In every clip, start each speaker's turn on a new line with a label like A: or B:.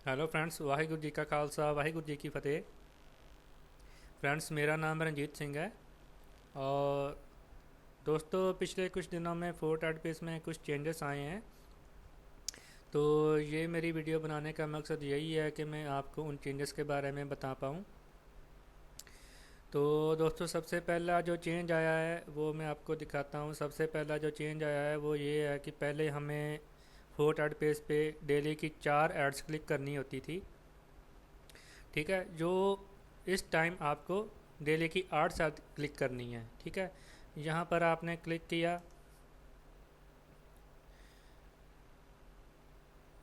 A: Hello friends, Waheguru ji का खालसा वाहिगुरु जी की फ़तेह। फ्रेंड्स, मेरा नाम रंजीत सिंह है। और दोस्तों, पिछले कुछ दिनों में फोर्ट एडपेस में कुछ चेंजेस आए हैं। तो ये मेरी वीडियो बनाने का मकसद यही है कि मैं आपको उन चेंजेस के बारे में बता पाऊँ। तो दोस्तों, सबसे पहला जो चेंज आया है वो मैं आपको दिखाता हूँ। सबसे पहला जो चेंज आया है वो ये है कि पहले हमें फोर्ट एडपेस पे डेली की 4 एड्स क्लिक करनी होती थी। ठीक है, जो इस टाइम आपको डेली की 8 साथ क्लिक करनी है। ठीक है, यहाँ पर आपने क्लिक किया,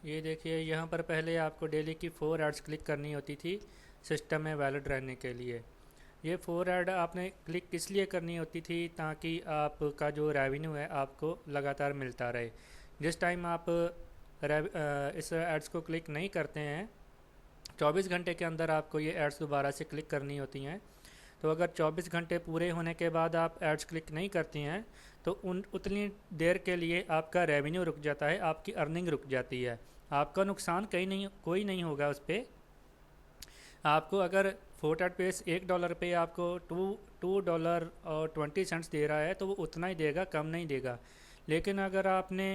A: ये देखिए यहाँ पर पहले आपको डेली की 4 एड्स क्लिक करनी होती थी सिस्टम में वैलिड रहने के लिए। ये 4 एड आपने क्लिक इसलिए करनी होती थी ताकि आपका जो रेवेन्यू है आपको लगातार मिलता रहे। जिस टाइम आप इस एड्स को क्लिक नहीं करते हैं, 24 घंटे के अंदर आपको ये एड्स दोबारा से क्लिक करनी होती हैं। तो अगर 24 घंटे पूरे होने के बाद आप एड्स क्लिक नहीं करती हैं तो उन उतनी देर के लिए आपका रेवेन्यू रुक जाता है, आपकी अर्निंग रुक जाती है। आपका नुकसान कहीं नहीं, कोई नहीं होगा उस पर। आपको अगर फोर्ट पेस $1 पे आपको टू डॉलर और 20 सेंट्स दे रहा है तो वो उतना ही देगा, कम नहीं देगा। लेकिन अगर आपने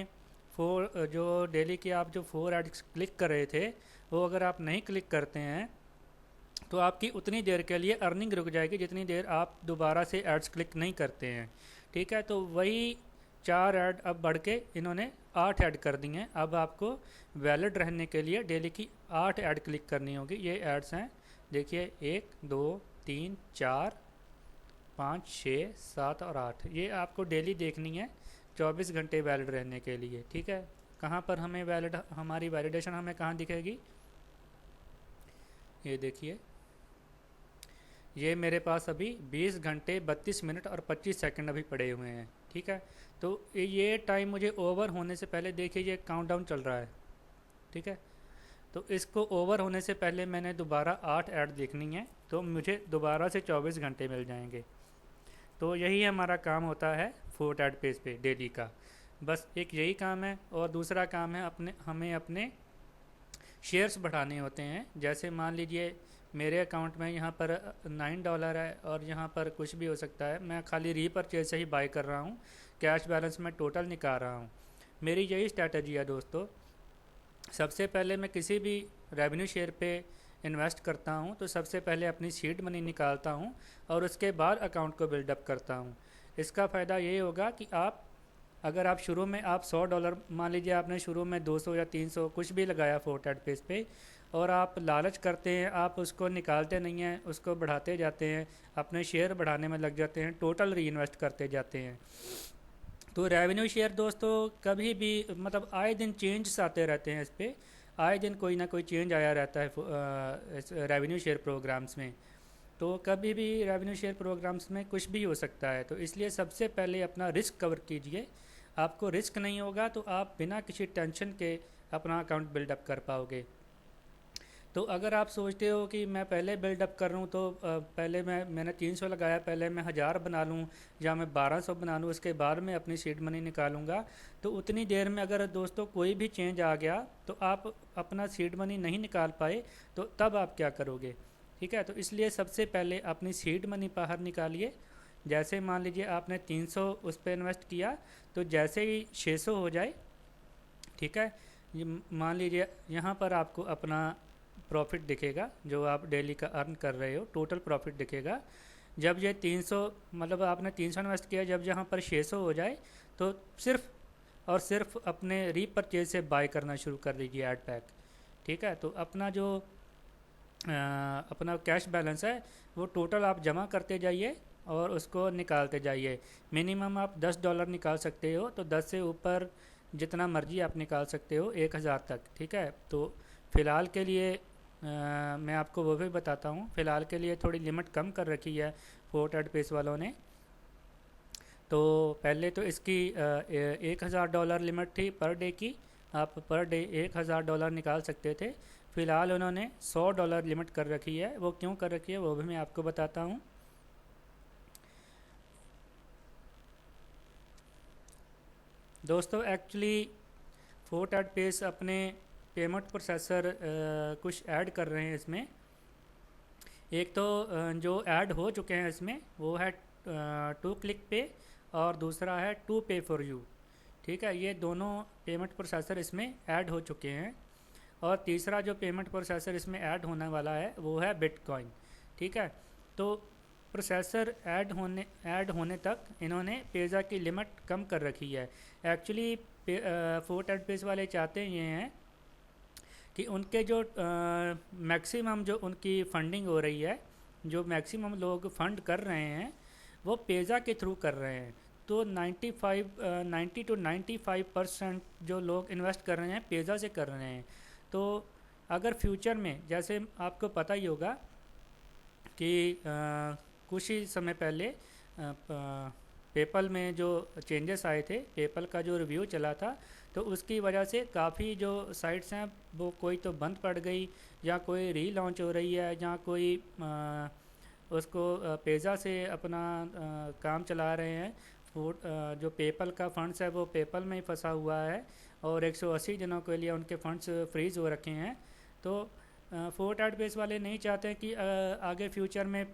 A: जो डेली की आप जो 4 एड्स क्लिक कर रहे थे वो अगर आप नहीं क्लिक करते हैं तो आपकी उतनी देर के लिए अर्निंग रुक जाएगी जितनी देर आप दोबारा से एड्स क्लिक नहीं करते हैं। ठीक है, तो वही 4 ऐड अब बढ़ के इन्होंने 8 ऐड कर दी हैं। अब आपको वैलिड रहने के लिए डेली की 8 ऐड क्लिक करनी होगी। ये एड्स हैं, देखिए, 1 2 3 4 5 6 7 और 8, ये आपको डेली देखनी है 24 घंटे वैलिड रहने के लिए। ठीक है, कहाँ पर हमें वैलिड, हमारी वैलिडेशन हमें कहाँ दिखेगी, ये देखिए, ये मेरे पास अभी 20 घंटे 32 मिनट और 25 सेकंड अभी पड़े हुए हैं। ठीक है, तो ये टाइम मुझे ओवर होने से पहले, देखिए ये काउंटडाउन चल रहा है। ठीक है, तो इसको ओवर होने से पहले मैंने दोबारा 8 ऐड देखनी है तो मुझे दोबारा से 24 घंटे मिल जाएंगे। तो यही हमारा काम होता है फोर्ट ऐड पेज पे डेली का। बस एक यही काम है। और दूसरा काम है हमें अपने शेयर्स बढ़ाने होते हैं। जैसे मान लीजिए मेरे अकाउंट में यहाँ पर $9 है और यहाँ पर कुछ भी हो सकता है, मैं खाली रीपरचेज से ही बाई कर रहा हूँ, कैश बैलेंस में टोटल निकाल रहा हूँ। मेरी यही स्ट्रैटेजी है दोस्तों। सबसे पहले मैं किसी भी रेवेन्यू शेयर पे इन्वेस्ट करता हूँ तो सबसे पहले अपनी सीड मनी निकालता हूँ और उसके बाद अकाउंट को बिल्डअप करता हूँ। इसका फ़ायदा ये होगा कि अगर आप शुरू में आप $100, मान लीजिए आपने शुरू में 200 या 300 कुछ भी लगाया फोर्ट एड पेज पे, और आप लालच करते हैं, आप उसको निकालते नहीं हैं, उसको बढ़ाते जाते हैं, अपने शेयर बढ़ाने में लग जाते हैं, टोटल री इन्वेस्ट करते जाते हैं। तो रेवेन्यू शेयर दोस्तों कभी भी, मतलब आए दिन चेंज आते रहते हैं इस पर। आए दिन कोई ना कोई चेंज आया रहता है इस रेवेन्यू शेयर प्रोग्राम्स में। तो कभी भी रेवेन्यू शेयर प्रोग्राम्स में कुछ भी हो सकता है, तो इसलिए सबसे पहले अपना रिस्क कवर कीजिए। आपको रिस्क नहीं होगा तो आप बिना किसी टेंशन के अपना अकाउंट बिल्डअप कर पाओगे। तो अगर आप सोचते हो कि मैं पहले बिल्डअप कर लूँ तो पहले मैंने 300 लगाया, पहले मैं 1000 बना लूँ या मैं 1200 बना लूँ, उसके बाद मैं अपनी सीड मनी निकालूंगा, तो उतनी देर में अगर दोस्तों कोई भी चेंज आ गया तो आप अपना सीड मनी नहीं निकाल पाए, तो तब आप क्या करोगे। ठीक है, तो इसलिए सबसे पहले अपनी सीड मनी बाहर निकालिए। जैसे मान लीजिए आपने 300 उस पर इन्वेस्ट किया, तो जैसे ही 600 हो जाए, ठीक है, ये मान लीजिए यहाँ पर आपको अपना प्रॉफिट दिखेगा जो आप डेली का अर्न कर रहे हो, टोटल प्रॉफिट दिखेगा। जब ये 300, मतलब आपने 300 इन्वेस्ट किया, जब यहाँ पर 600 हो जाए तो सिर्फ और सिर्फ अपने रीपरचेज से बाय करना शुरू कर दीजिए ऐड पैक। ठीक है, तो अपना जो अपना कैश बैलेंस है वो टोटल आप जमा करते जाइए और उसको निकालते जाइए। मिनिमम आप $10 निकाल सकते हो, तो 10 से ऊपर जितना मर्जी आप निकाल सकते हो, 1000 तक। ठीक है, तो फ़िलहाल के लिए मैं आपको वो भी बताता हूँ। फ़िलहाल के लिए थोड़ी लिमिट कम कर रखी है फोर्ट एड पेस वालों ने। तो पहले तो इसकी $1000 लिमिट थी पर डे की, आप पर डे $1000 निकाल सकते थे। फ़िलहाल उन्होंने $100 लिमिट कर रखी है। वो क्यों कर रखी है वो भी मैं आपको बताता हूँ। दोस्तों एक्चुअली फोर्ट एड पेस अपने पेमेंट प्रोसेसर कुछ ऐड कर रहे हैं इसमें। एक तो जो ऐड हो चुके हैं इसमें वो है टू क्लिक पे, और दूसरा है टू पे फॉर यू। ठीक है, ये दोनों पेमेंट प्रोसेसर इसमें ऐड हो चुके हैं। और तीसरा जो पेमेंट प्रोसेसर इसमें ऐड होने वाला है वो है बिटकॉइन। ठीक है, तो प्रोसेसर ऐड होने तक इन्होंने पेज़ा की लिमिट कम कर रखी है। एक्चुअली फोर्ट एंड पेज वाले चाहते ये हैं कि उनके जो मैक्सिमम जो उनकी फंडिंग हो रही है, जो मैक्सिमम लोग फंड कर रहे हैं वो पेज़ा के थ्रू कर रहे हैं। तो 90 to 95% जो लोग इन्वेस्ट कर रहे हैं पेज़ा से कर रहे हैं। तो अगर फ्यूचर में, जैसे आपको पता ही होगा कि कुछ ही समय पहले पेपल में जो चेंजेस आए थे, पेपल का जो रिव्यू चला था, तो उसकी वजह से काफ़ी जो साइट्स हैं वो कोई तो बंद पड़ गई, या कोई रीलॉन्च हो रही है, या कोई उसको पेज़ा से अपना काम चला रहे हैं। जो पेपल का फंड्स है वो पेपल में ही फंसा हुआ है, और 180 दिनों के लिए उनके फंड्स फ्रीज़ हो रखे हैं। तो फोर्ट एड बेस वाले नहीं चाहते कि आगे फ्यूचर में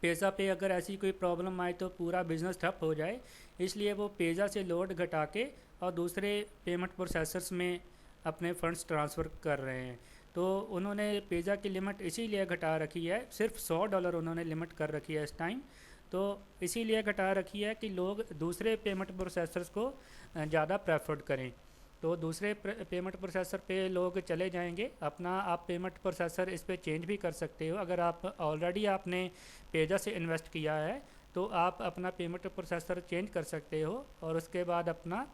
A: पेज़ा पे अगर ऐसी कोई प्रॉब्लम आए तो पूरा बिज़नेस ठप हो जाए, इसलिए वो पेज़ा से लोड घटा के और दूसरे पेमेंट प्रोसेसर्स में अपने फंड्स ट्रांसफ़र कर रहे हैं। तो उन्होंने पेज़ा की लिमिट इसीलिए घटा रखी है, सिर्फ $100 उन्होंने लिमिट कर रखी है इस टाइम। तो इसीलिए घटा रखी है कि लोग दूसरे पेमेंट प्रोसेसर्स को ज़्यादा प्रेफर्ड करें। तो दूसरे पेमेंट प्रोसेसर पे लोग चले जाएंगे। अपना आप पेमेंट प्रोसेसर इस पे चेंज भी कर सकते हो। अगर आप ऑलरेडी आपने पेज़ा से इन्वेस्ट किया है तो आप अपना पेमेंट प्रोसेसर चेंज कर सकते हो, और उसके बाद अपना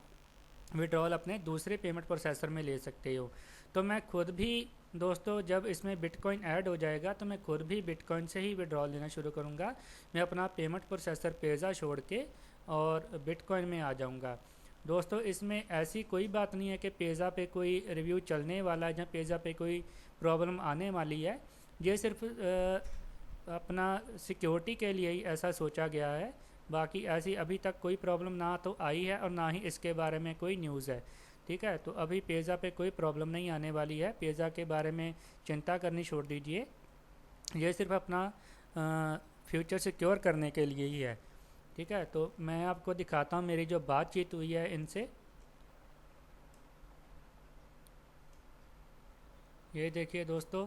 A: विड्रॉल अपने दूसरे पेमेंट प्रोसेसर में ले सकते हो। तो मैं खुद भी दोस्तों, जब इसमें बिटकॉइन ऐड हो जाएगा तो मैं खुद भी बिटकॉइन से ही विड्रॉल लेना शुरू करूँगा। मैं अपना पेमेंट प्रोसेसर पेज़ा छोड़ के और बिटकॉइन में आ जाऊँगा। दोस्तों, इसमें ऐसी कोई बात नहीं है कि पेज़ा पे कोई रिव्यू चलने वाला है या पेज़ा पे कोई प्रॉब्लम आने वाली है। ये सिर्फ अपना सिक्योरिटी के लिए ही ऐसा सोचा गया है। बाकी ऐसी अभी तक कोई प्रॉब्लम ना तो आई है और ना ही इसके बारे में कोई न्यूज़ है। ठीक है, तो अभी पेज़ा पे कोई प्रॉब्लम नहीं आने वाली है। पेज़ा के बारे में चिंता करनी छोड़ दीजिए। ये सिर्फ अपना फ्यूचर सिक्योर करने के लिए ही है। ठीक है, तो मैं आपको दिखाता हूँ मेरी जो बातचीत हुई है इनसे। ये देखिए दोस्तों,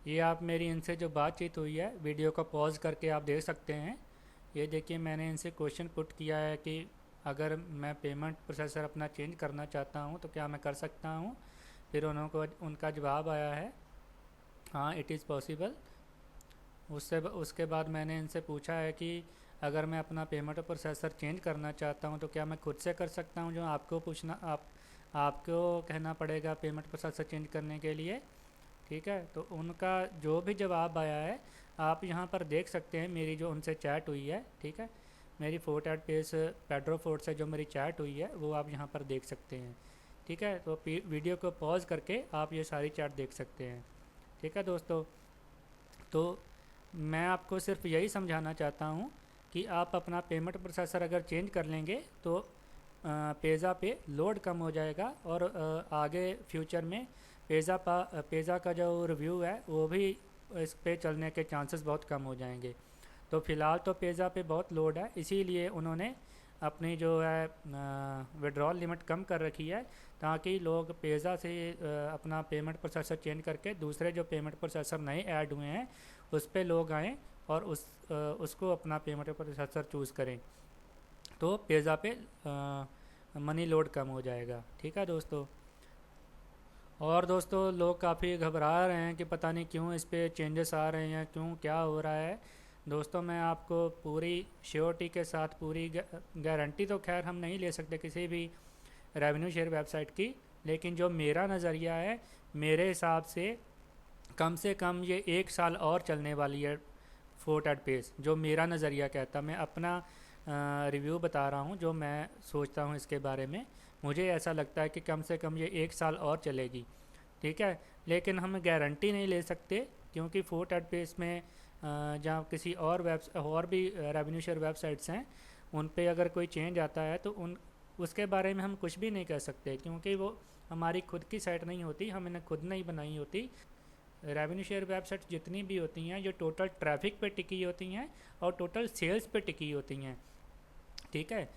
A: ये आप मेरी इनसे जो बातचीत हुई है, वीडियो को पॉज करके आप देख सकते हैं। ये देखिए, मैंने इनसे क्वेश्चन पुट किया है कि अगर मैं पेमेंट प्रोसेसर अपना चेंज करना चाहता हूँ तो क्या मैं कर सकता हूँ। फिर उनका जवाब आया है हाँ, इट इज़ पॉसिबल। उसके बाद मैंने इनसे पूछा है कि अगर मैं अपना पेमेंट प्रोसेसर चेंज करना चाहता हूँ तो क्या मैं खुद से कर सकता हूँ, जो आपको कहना पड़ेगा पेमेंट प्रोसेसर चेंज करने के लिए। ठीक है, तो उनका जो भी जवाब आया है आप यहाँ पर देख सकते हैं, मेरी जो उनसे चैट हुई है। ठीक है, मेरी fort eight page Pedro fort से जो मेरी चैट हुई है वो आप यहाँ पर देख सकते हैं। ठीक है, तो वीडियो को पॉज करके आप ये सारी चैट देख सकते हैं। ठीक है दोस्तों, तो मैं आपको सिर्फ यही समझाना चाहता हूँ कि आप अपना पेमेंट प्रोसेसर अगर चेंज कर लेंगे तो पेज़ा पे लोड कम हो जाएगा, और आगे फ्यूचर में पेज़ा का जो रिव्यू है वो भी इस पे चलने के चांसेस बहुत कम हो जाएंगे। तो फ़िलहाल तो पेज़ा पे बहुत लोड है, इसीलिए उन्होंने अपनी जो है विड्रॉल लिमिट कम कर रखी है, ताकि लोग पेज़ा से अपना पेमेंट प्रोसेसर चेंज करके दूसरे जो पेमेंट प्रोसेसर नए ऐड हुए हैं उस पर लोग आएँ और उसको अपना पेमेंट प्रोसेसर चूज़ करें, तो पेज़ा पे मनी लोड कम हो जाएगा। ठीक है दोस्तों, और दोस्तों लोग काफ़ी घबरा रहे हैं कि पता नहीं क्यों इस पे चेंजेस आ रहे हैं, क्यों क्या हो रहा है। दोस्तों, मैं आपको पूरी श्योरिटी के साथ, पूरी गारंटी तो खैर हम नहीं ले सकते किसी भी रेवेन्यू शेयर वेबसाइट की, लेकिन जो मेरा नज़रिया है, मेरे हिसाब से कम ये 1 साल और चलने वाली है फोर्ट एट पेस। जो मेरा नज़रिया कहता, मैं अपना रिव्यू बता रहा हूँ, जो मैं सोचता हूँ इसके बारे में। मुझे ऐसा लगता है कि कम से कम ये 1 साल और चलेगी। ठीक है, लेकिन हम गारंटी नहीं ले सकते, क्योंकि फोर्ट एट पेस में जहाँ किसी और भी रेवेन्यू शेयर वेबसाइट्स हैं, उन पे अगर कोई चेंज आता है तो उसके बारे में हम कुछ भी नहीं कह सकते, क्योंकि वो हमारी खुद की साइट नहीं होती, हमने खुद नहीं बनाई होती। रेवेन्यू शेयर वेबसाइट जितनी भी होती हैं जो टोटल ट्रैफिक पे टिकी होती हैं और टोटल सेल्स पे टिकी होती हैं, ठीक है।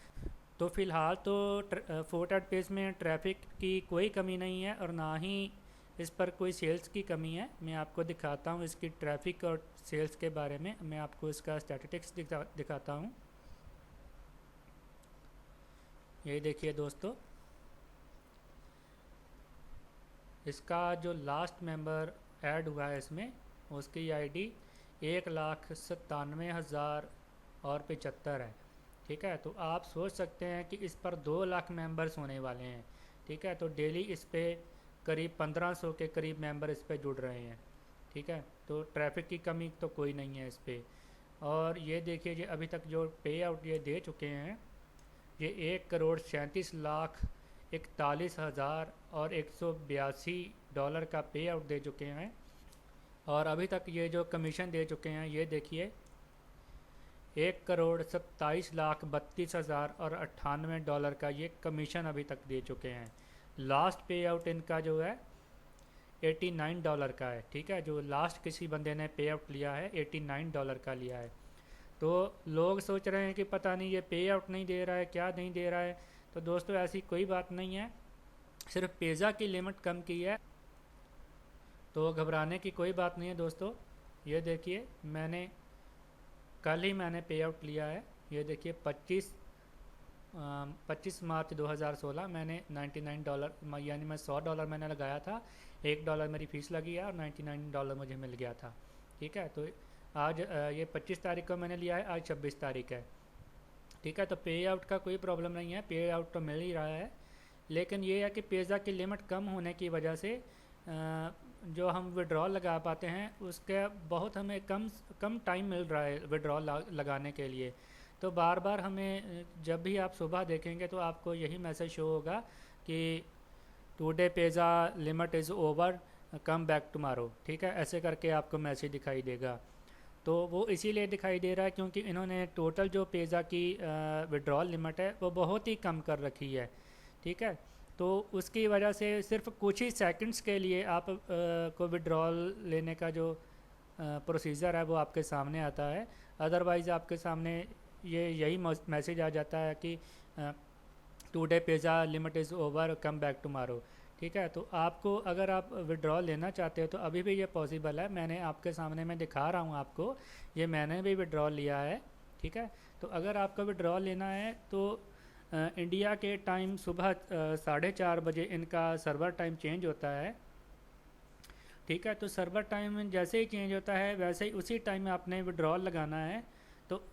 A: तो फ़िलहाल तो फोर्ट पेज में ट्रैफिक की कोई कमी नहीं है और ना ही इस पर कोई सेल्स की कमी है। मैं आपको दिखाता हूँ इसकी ट्रैफिक और सेल्स के बारे में, मैं आपको इसका स्टैटिस्टिक्स दिखाता हूँ। ये देखिए दोस्तों, इसका जो लास्ट मेंबर ऐड हुआ है इसमें, उसकी आईडी 1,97,000 और 75 है, ठीक है। तो आप सोच सकते हैं कि इस पर 2 लाख मेंबर्स होने वाले हैं, ठीक है। तो डेली इस पर करीब 1500 के करीब मेंबर इस पर जुड़ रहे हैं, ठीक है। तो ट्रैफिक की कमी तो कोई नहीं है इस पर। और ये देखिए, ये अभी तक जो पे आउट ये दे चुके हैं, ये 1,37,41,000 और $182 का पे आउट दे चुके हैं। और अभी तक ये जो कमीशन दे चुके हैं, ये देखिए, 1,27,32,000 और $98 का ये कमीशन अभी तक दे चुके हैं। लास्ट पे आउट इनका जो है $89 का है, ठीक है। जो लास्ट किसी बंदे ने पे आउट लिया है $89 का लिया है। तो लोग सोच रहे हैं कि पता नहीं ये पे आउट नहीं दे रहा है, क्या नहीं दे रहा है। तो दोस्तों ऐसी कोई बात नहीं है, सिर्फ पेज़ा की लिमिट कम की है, तो घबराने की कोई बात नहीं है दोस्तों। ये देखिए, कल ही मैंने पे आउट लिया है। ये देखिए, 25 मार्च 2016 मैंने $99, यानी मैं $100 मैंने लगाया था, $1 मेरी फ़ीस लगी है और $99 मुझे मिल गया था, ठीक है। तो आज ये 25 तारीख को मैंने लिया है, आज 26 तारीख है, ठीक है। तो पे आउट का कोई प्रॉब्लम नहीं है, पे आउट तो मिल ही रहा है। लेकिन ये है कि पेज़ा की लिमिट कम होने की वजह से जो हम विड्रॉल लगा पाते हैं उसके बहुत हमें कम टाइम मिल रहा है विड्रॉल लगाने के लिए। तो बार बार हमें, जब भी आप सुबह देखेंगे तो आपको यही मैसेज शो होगा कि today Payza limit is over, come back tomorrow, ठीक है। ऐसे करके आपको मैसेज दिखाई देगा। तो वो इसीलिए दिखाई दे रहा है क्योंकि इन्होंने टोटल जो पेज़ा की विड्रॉल लिमिट है वो बहुत ही कम कर रखी है, ठीक है। तो उसकी वजह से सिर्फ कुछ ही सेकंड्स के लिए आप को विड्रॉल लेने का जो प्रोसीजर है वो आपके सामने आता है। अदरवाइज़ आपके सामने यही मैसेज आ जाता है कि today Payza limit is over, come back tomorrow, ठीक है। तो आपको, अगर आप विड्रॉल लेना चाहते हो तो अभी भी ये पॉसिबल है। मैंने आपके सामने मैं दिखा रहा हूँ आपको, ये मैंने भी विड्रॉल लिया है, ठीक है। तो अगर आपका विड्रॉल लेना है तो इंडिया के टाइम सुबह 4:30 बजे इनका सर्वर टाइम चेंज होता है, ठीक है। तो सर्वर टाइम जैसे ही चेंज होता है वैसे ही उसी टाइम में आपने विड्रॉल लगाना है। तो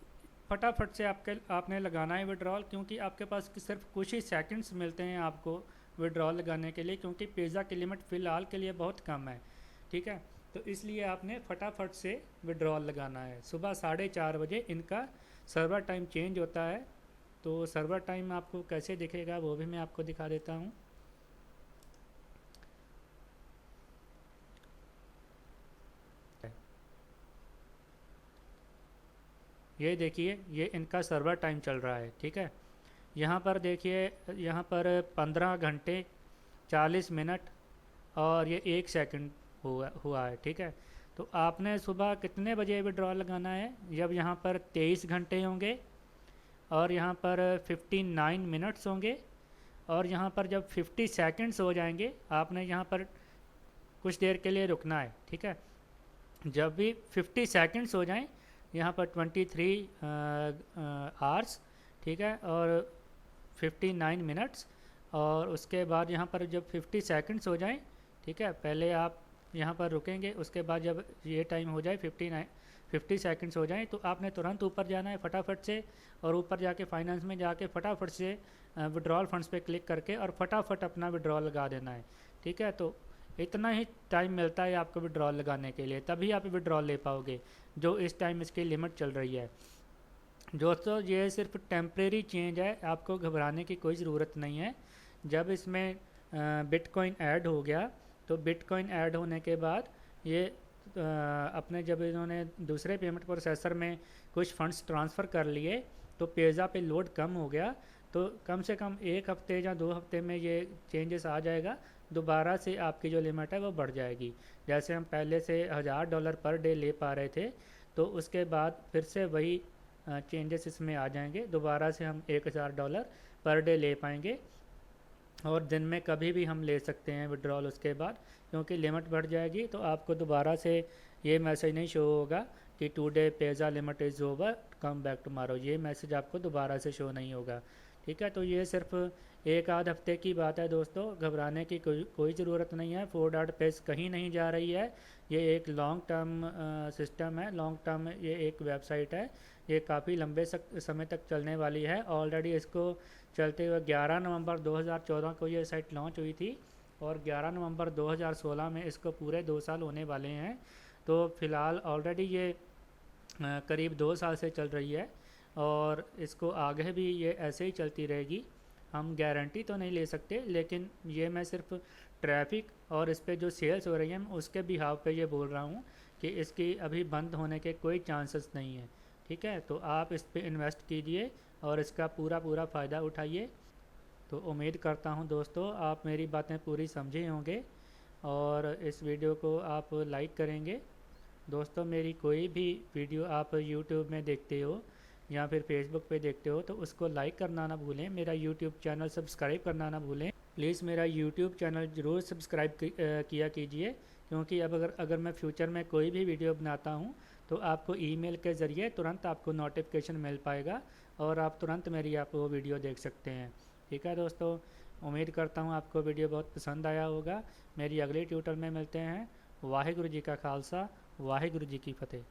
A: फटाफट से आपने लगाना है विड्रॉल, क्योंकि आपके पास सिर्फ कुछ ही सेकंड्स मिलते हैं आपको विड्रॉल लगाने के लिए, क्योंकि पेज़ा की लिमिट फ़िलहाल के लिए बहुत कम है, ठीक है। तो इसलिए आपने फटाफट से विड्रॉल लगाना है। सुबह 4:30 बजे इनका सर्वर टाइम चेंज होता है। तो सर्वर टाइम आपको कैसे दिखेगा वो भी मैं आपको दिखा देता हूँ। ये देखिए, ये इनका सर्वर टाइम चल रहा है, ठीक है। यहाँ पर देखिए, यहाँ पर 15 घंटे 40 मिनट और ये 1 सेकंड हुआ है, ठीक है। तो आपने सुबह कितने बजे विड्रॉल लगाना है, जब यहाँ पर 23 घंटे होंगे और यहाँ पर 59 मिनट्स होंगे और यहाँ पर जब 50 सेकंड्स हो जाएंगे आपने यहाँ पर कुछ देर के लिए रुकना है, ठीक है। जब भी 50 सेकंड्स हो जाएं यहाँ पर 23 आवर्स, ठीक है, और 59 मिनट्स, और उसके बाद यहाँ पर जब 50 सेकंड्स हो जाएं, ठीक है, पहले आप यहाँ पर रुकेंगे, उसके बाद जब ये टाइम हो जाए 50 सेकंड्स हो जाएं तो आपने तुरंत ऊपर जाना है फटाफट से, और ऊपर जाके फाइनेंस में जाके फटाफट से विड्रॉल फंड्स पे क्लिक करके और फटाफट अपना विड्रॉल लगा देना है, ठीक है। तो इतना ही टाइम मिलता है आपको विड्रॉल लगाने के लिए, तभी आप विड्रॉल ले पाओगे, जो इस टाइम इसकी लिमिट चल रही है। दोस्तों ये सिर्फ टेम्प्रेरी चेंज है, आपको घबराने की कोई ज़रूरत नहीं है। जब इसमें बिटकॉइन ऐड हो गया तो बिटकॉइन ऐड होने के बाद ये अपने, जब इन्होंने दूसरे पेमेंट प्रोसेसर में कुछ फंड्स ट्रांसफ़र कर लिए तो पेज़ा पे लोड कम हो गया, तो कम से कम 1 हफ्ते या 2 हफ्ते में ये चेंजेस आ जाएगा, दोबारा से आपकी जो लिमिट है वो बढ़ जाएगी। जैसे हम पहले से $1000 पर डे ले पा रहे थे, तो उसके बाद फिर से वही चेंजेस इसमें आ जाएंगे, दोबारा से हम $1000 पर डे ले पाएंगे और दिन में कभी भी हम ले सकते हैं विड्रॉल उसके बाद, क्योंकि लिमिट बढ़ जाएगी। तो आपको दोबारा से ये मैसेज नहीं शो होगा कि today Payza limit is over, come back tomorrow, ये मैसेज आपको दोबारा से शो नहीं होगा। ठीक है, तो ये सिर्फ एक आध हफ्ते की बात है दोस्तों, घबराने की कोई ज़रूरत नहीं है। $4 कहीं नहीं जा रही है, ये एक लॉन्ग टर्म सिस्टम है, लॉन्ग टर्म ये एक वेबसाइट है, ये काफ़ी लंबे समय तक चलने वाली है। ऑलरेडी इसको चलते हुए 11 नवंबर 2014 को ये साइट लॉन्च हुई थी और 11 नवंबर 2016 में इसको पूरे 2 साल होने वाले हैं। तो फ़िलहाल ऑलरेडी ये करीब 2 साल से चल रही है और इसको आगे भी ये ऐसे ही चलती रहेगी। हम गारंटी तो नहीं ले सकते, लेकिन ये मैं सिर्फ ट्रैफिक और इस पर जो सेल्स हो रही हैं उसके बिहाव पे ये बोल रहा हूँ कि इसकी अभी बंद होने के कोई चांसेस नहीं है। ठीक है, तो आप इस पर इन्वेस्ट कीजिए और इसका पूरा फ़ायदा उठाइए। तो उम्मीद करता हूँ दोस्तों आप मेरी बातें पूरी समझे होंगे और इस वीडियो को आप लाइक करेंगे। दोस्तों मेरी कोई भी वीडियो आप यूट्यूब में देखते हो या फिर फेसबुक पे देखते हो तो उसको लाइक करना ना भूलें, मेरा यूट्यूब चैनल सब्सक्राइब करना ना भूलें। प्लीज़ मेरा यूट्यूब चैनल ज़रूर सब्सक्राइब किया कीजिए, क्योंकि अब अगर मैं फ्यूचर में कोई भी वीडियो बनाता हूँ तो आपको ईमेल के ज़रिए तुरंत आपको नोटिफिकेशन मिल पाएगा और आप तुरंत मेरी आप वो वीडियो देख सकते हैं। ठीक है दोस्तों, उम्मीद करता हूँ आपको वीडियो बहुत पसंद आया होगा। मेरी अगली ट्यूटर में मिलते हैं। वाहिगुरु जी का खालसा, वाहिगुरु जी की फतेह।